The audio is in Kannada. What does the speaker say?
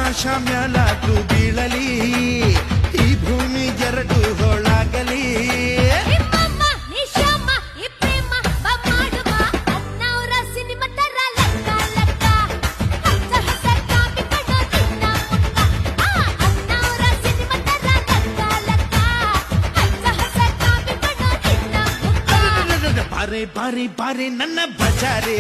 ಆಕಾಶ ಮ್ಯಾಲಾದ್ರೂ ಬೀಳಲಿ, ಈ ಭೂಮಿ ಜರಡು ಹೋಳಾಗಲಿ. ಬಾರೆ ಬಾರೆ ಬಾರೆ ನನ್ನ ಬಜಾರೆ